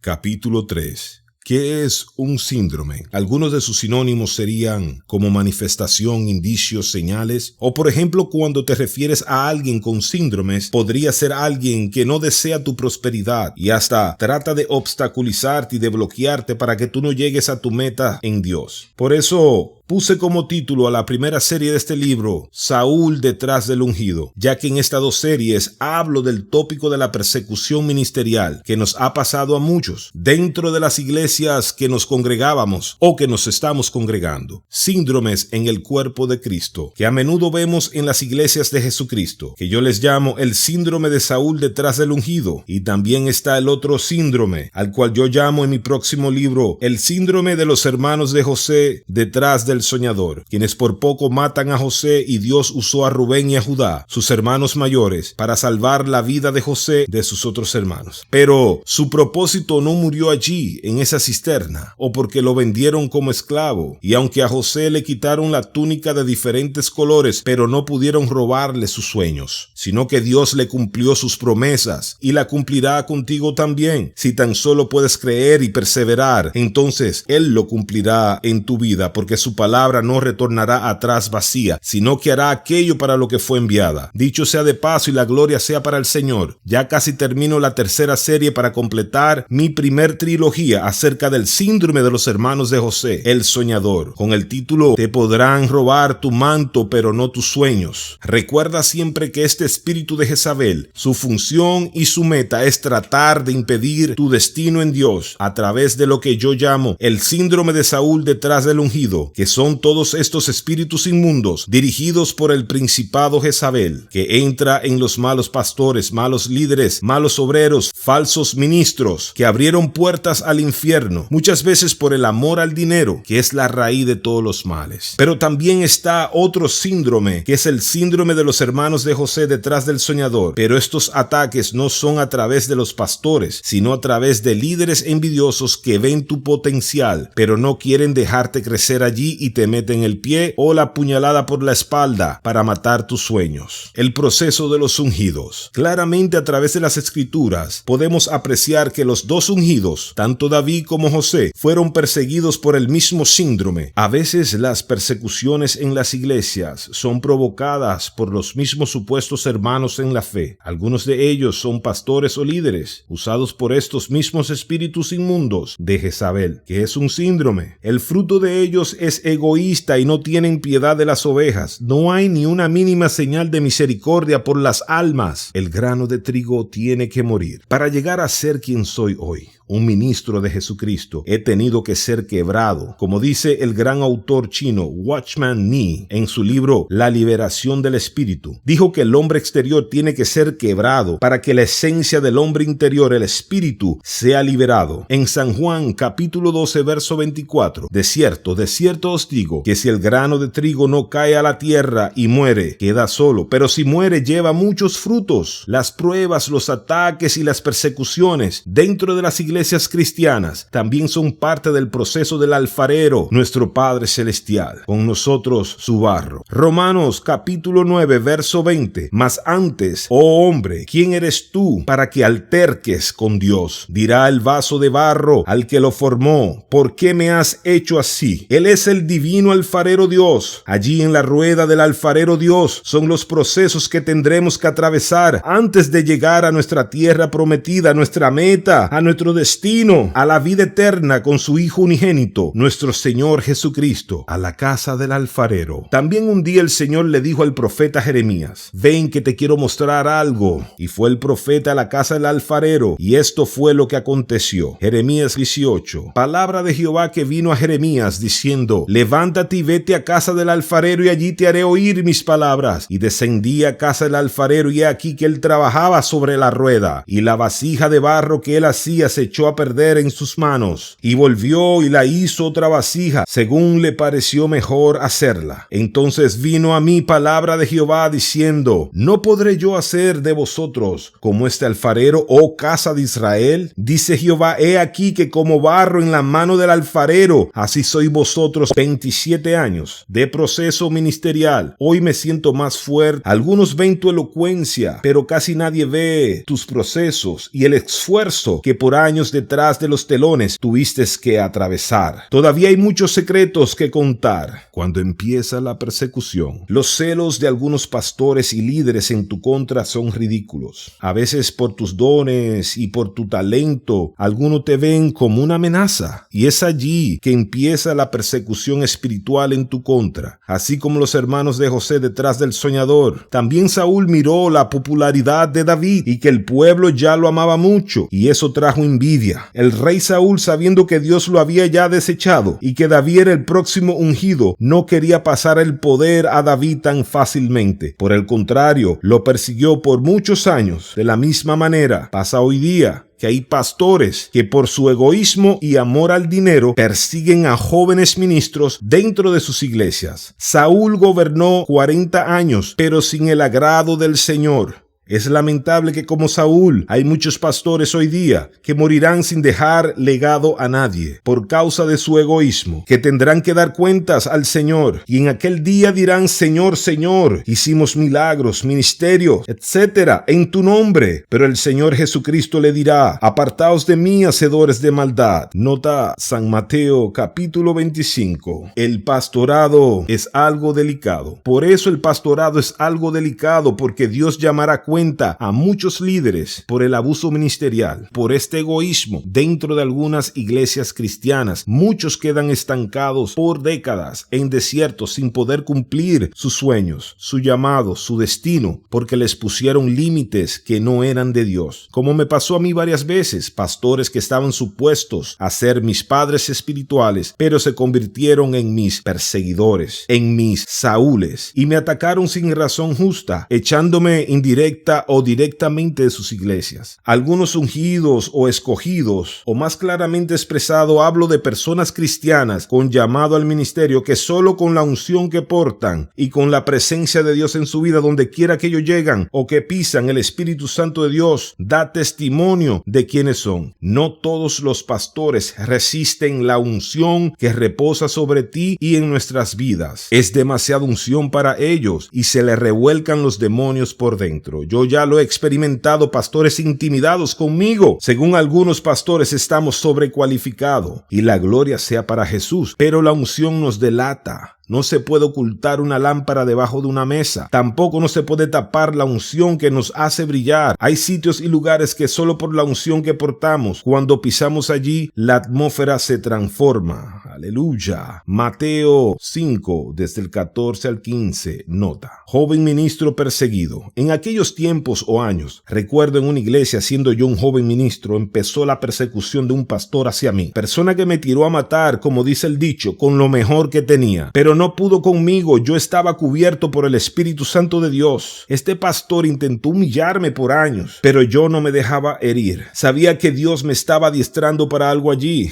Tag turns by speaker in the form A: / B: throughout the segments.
A: Capítulo 3. ¿Qué es un síndrome? Algunos de sus sinónimos serían como manifestación, indicios, señales, o por ejemplo cuando te refieres a alguien con síndromes, podría ser alguien que no desea tu prosperidad y hasta trata de obstaculizarte y de bloquearte para que tú no llegues a tu meta en Dios. Por eso puse como título a la primera serie de este libro, Saúl detrás del ungido, ya que en estas dos series hablo del tópico de la persecución ministerial que nos ha pasado a muchos dentro de las iglesias que nos congregábamos o que nos estamos congregando. Síndromes en el cuerpo de Cristo, que a menudo vemos en las iglesias de Jesucristo, que yo les llamo el síndrome de Saúl detrás del ungido. Y también está el otro síndrome, al cual yo llamo en mi próximo libro, el síndrome de los hermanos de José detrás del soñador, quienes por poco matan a José, y Dios usó a Rubén y a Judá, sus hermanos mayores, para salvar la vida de José de sus otros hermanos. Pero su propósito no murió allí, en esa cisterna, o porque lo vendieron como esclavo. Y aunque a José le quitaron la túnica de diferentes colores, pero no pudieron robarle sus sueños, sino que Dios le cumplió sus promesas y la cumplirá contigo también. Si tan solo puedes creer y perseverar, entonces Él lo cumplirá en tu vida, porque su palabra no retornará atrás vacía, sino que hará aquello para lo que fue enviada. Dicho sea de paso, y la gloria sea para el Señor, ya casi termino la tercera serie para completar mi primer trilogía acerca del síndrome de los hermanos de José, el soñador, con el título Te podrán robar tu manto, pero no tus sueños. Recuerda siempre que este espíritu de Jezabel, su función y su meta es tratar de impedir tu destino en Dios a través de lo que yo llamo el síndrome de Saúl detrás del ungido, que son todos estos espíritus inmundos dirigidos por el principado Jezabel, que entra en los malos pastores, malos líderes, malos obreros, falsos ministros, que abrieron puertas al infierno, muchas veces por el amor al dinero, que es la raíz de todos los males. Pero también está otro síndrome, que es el síndrome de los hermanos de José detrás del soñador. Pero estos ataques no son a través de los pastores, sino a través de líderes envidiosos que ven tu potencial, pero no quieren dejarte crecer allí y te meten el pie o la puñalada por la espalda para matar tus sueños. El proceso de los ungidos. Claramente a través de las escrituras podemos apreciar que los dos ungidos, tanto David como José, fueron perseguidos por el mismo síndrome. A veces las persecuciones en las iglesias son provocadas por los mismos supuestos hermanos en la fe. Algunos de ellos son pastores o líderes, usados por estos mismos espíritus inmundos de Jezabel, que es un síndrome. El fruto de ellos es egoísta y no tienen piedad de las ovejas. No hay ni una mínima señal de misericordia por las almas. El grano de trigo tiene que morir. Para llegar a ser quien soy hoy, un ministro de Jesucristo, he tenido que ser quebrado. Como dice el gran autor chino Watchman Nee en su libro La liberación del espíritu, dijo que el hombre exterior tiene que ser quebrado para que la esencia del hombre interior, el espíritu, sea liberado. En San Juan capítulo 12 verso 24, de cierto os digo que si el grano de trigo no cae a la tierra y muere, queda solo, pero si muere lleva muchos frutos. Las pruebas, los ataques y las persecuciones dentro de las iglesias cristianas también son parte del proceso del alfarero, nuestro Padre Celestial, con nosotros su barro. Romanos capítulo 9 verso 20, mas antes, oh hombre, ¿quién eres tú para que alterques con Dios? Dirá el vaso de barro al que lo formó, ¿por qué me has hecho así? Él es el divino alfarero Dios. Allí en la rueda del alfarero Dios son los procesos que tendremos que atravesar antes de llegar a nuestra tierra prometida, a nuestra meta, a nuestro destino, a la vida eterna con su Hijo unigénito, nuestro Señor Jesucristo, a la casa del alfarero. También un día el Señor le dijo al profeta Jeremías, ven que te quiero mostrar algo. Y fue el profeta a la casa del alfarero, y esto fue lo que aconteció. Jeremías 18. Palabra de Jehová que vino a Jeremías diciendo, levántate y vete a casa del alfarero y allí te haré oír mis palabras. Y descendí a casa del alfarero y he aquí que él trabajaba sobre la rueda y la vasija de barro que él hacía se echó a perder en sus manos. Y volvió y la hizo otra vasija según le pareció mejor hacerla. Entonces vino a mí palabra de Jehová diciendo, ¿no podré yo hacer de vosotros como este alfarero, oh casa de Israel? Dice Jehová, he aquí que como barro en la mano del alfarero, así sois vosotros. 27 años de proceso ministerial. Hoy me siento más fuerte. Algunos ven tu elocuencia, pero casi nadie ve tus procesos y el esfuerzo que por años años detrás de los telones tuviste que atravesar. Todavía hay muchos secretos que contar. Cuando empieza la persecución, los celos de algunos pastores y líderes en tu contra son ridículos. A veces por tus dones y por tu talento, algunos te ven como una amenaza, y es allí que empieza la persecución espiritual en tu contra. Así como los hermanos de José detrás del soñador, también Saúl miró la popularidad de David y que el pueblo ya lo amaba mucho, y eso trajo envidia. El rey Saúl, sabiendo que Dios lo había ya desechado y que David era el próximo ungido, no quería pasar el poder a David tan fácilmente. Por el contrario, lo persiguió por muchos años. De la misma manera pasa hoy día, que hay pastores que por su egoísmo y amor al dinero persiguen a jóvenes ministros dentro de sus iglesias. Saúl gobernó 40 años, pero sin el agrado del Señor. Es lamentable que como Saúl hay muchos pastores hoy día que morirán sin dejar legado a nadie por causa de su egoísmo, que tendrán que dar cuentas al Señor y en aquel día dirán: Señor, Señor, hicimos milagros, ministerios, etcétera, en tu nombre. Pero el Señor Jesucristo le dirá: apartaos de mí, hacedores de maldad. Nota San Mateo capítulo 25. El pastorado es algo delicado. Por eso el pastorado es algo delicado, porque Dios llamará cuenta a muchos líderes por el abuso ministerial, por este egoísmo dentro de algunas iglesias cristianas. Muchos quedan estancados por décadas en desiertos sin poder cumplir sus sueños, su llamado, su destino, porque les pusieron límites que no eran de Dios. Como me pasó a mí varias veces, pastores que estaban supuestos a ser mis padres espirituales, pero se convirtieron en mis perseguidores, en mis Saúles, y me atacaron sin razón justa, echándome indirecta o directamente de sus iglesias. Algunos ungidos o escogidos, o más claramente expresado, hablo de personas cristianas con llamado al ministerio que solo con la unción que portan y con la presencia de Dios en su vida, donde quiera que ellos llegan o que pisan, el Espíritu Santo de Dios da testimonio de quiénes son. No todos los pastores resisten la unción que reposa sobre ti y en nuestras vidas. Es demasiada unción para ellos y se le revuelcan los demonios por dentro. Yo ya lo he experimentado, pastores intimidados conmigo. Según algunos pastores estamos sobrecualificados, y la gloria sea para Jesús, pero la unción nos delata. No se puede ocultar una lámpara debajo de una mesa. Tampoco no se puede tapar la unción que nos hace brillar. Hay sitios y lugares que solo por la unción que portamos, cuando pisamos allí, la atmósfera se transforma. Aleluya. Mateo 5, desde el 14 al 15. Nota. Joven ministro perseguido. En aquellos tiempos o años, recuerdo en una iglesia, siendo yo un joven ministro, empezó la persecución de un pastor hacia mí. Persona que me tiró a matar, como dice el dicho, con lo mejor que tenía. Pero no pudo conmigo, yo estaba cubierto por el Espíritu Santo de Dios. Este pastor intentó humillarme por años, pero yo no me dejaba herir. Sabía que Dios me estaba adiestrando para algo allí.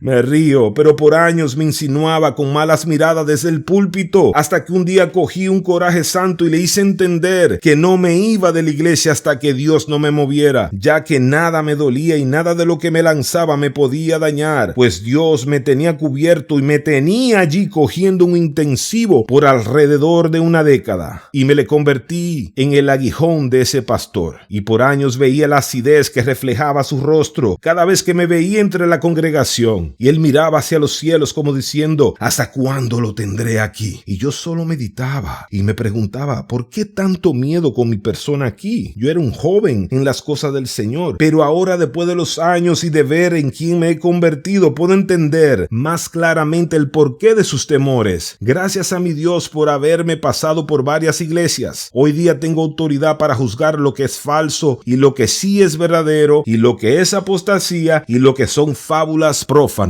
A: Me río, pero por años me insinuaba con malas miradas desde el púlpito, hasta que un día cogí un coraje santo y le hice entender que no me iba de la iglesia hasta que Dios no me moviera, ya que nada me dolía y nada de lo que me lanzaba me podía dañar, pues Dios me tenía cubierto y me tenía allí cogiendo un intensivo por alrededor de una década. Y me le convertí en el aguijón de ese pastor, y por años veía la acidez que reflejaba su rostro cada vez que me veía entre la congregación. Y él miraba hacia los cielos como diciendo: ¿hasta cuándo lo tendré aquí? Y yo solo meditaba y me preguntaba: ¿por qué tanto miedo con mi persona aquí? Yo era un joven en las cosas del Señor, pero ahora, después de los años y de ver en quién me he convertido, puedo entender más claramente el porqué de sus temores. Gracias a mi Dios por haberme pasado por varias iglesias. Hoy día tengo autoridad para juzgar lo que es falso y lo que sí es verdadero, y lo que es apostasía y lo que son fábulas prófanas.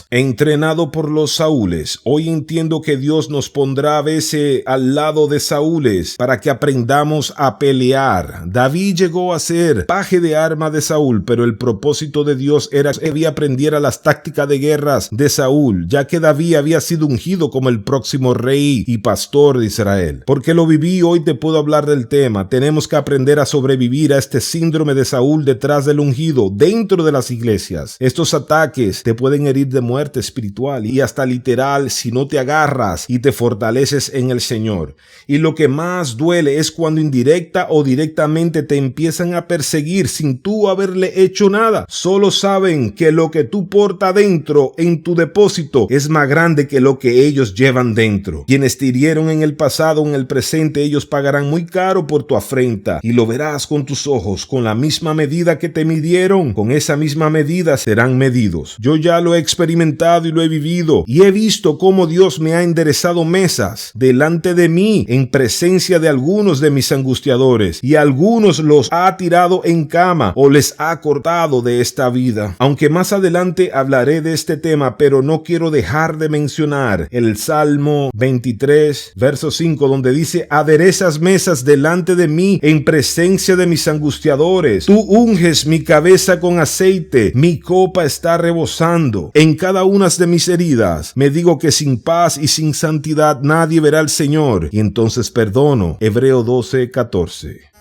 A: Entrenado por los Saúles, hoy entiendo que Dios nos pondrá a veces al lado de Saúles para que aprendamos a pelear. David llegó a ser paje de arma de Saúl, pero el propósito de Dios era que David aprendiera las tácticas de guerras de Saúl, ya que David había sido ungido como el próximo rey y pastor de Israel. Porque lo viví, hoy te puedo hablar del tema. Tenemos que aprender a sobrevivir a este síndrome de Saúl detrás del ungido, dentro de las iglesias. Estos ataques te pueden pueden herir de muerte espiritual y hasta literal si no te agarras y te fortaleces en el Señor. Y lo que más duele es cuando indirecta o directamente te empiezan a perseguir sin tú haberle hecho nada. Solo saben que lo que tú portas dentro en tu depósito es más grande que lo que ellos llevan dentro. Quienes te hirieron en el pasado o en el presente, ellos pagarán muy caro por tu afrenta y lo verás con tus ojos. Con la misma medida que te midieron, con esa misma medida serán medidos. Yo ya lo he experimentado y lo he vivido y he visto cómo Dios me ha enderezado mesas delante de mí en presencia de algunos de mis angustiadores, y algunos los ha tirado en cama o les ha cortado de esta vida. Aunque más adelante hablaré de este tema, pero no quiero dejar de mencionar el Salmo 23, verso 5, donde dice: aderezas mesas delante de mí en presencia de mis angustiadores. Tú unges mi cabeza con aceite, mi copa está rebosando. En cada una de mis heridas me digo que sin paz y sin santidad nadie verá al Señor, y entonces perdono. Hebreo 12:14.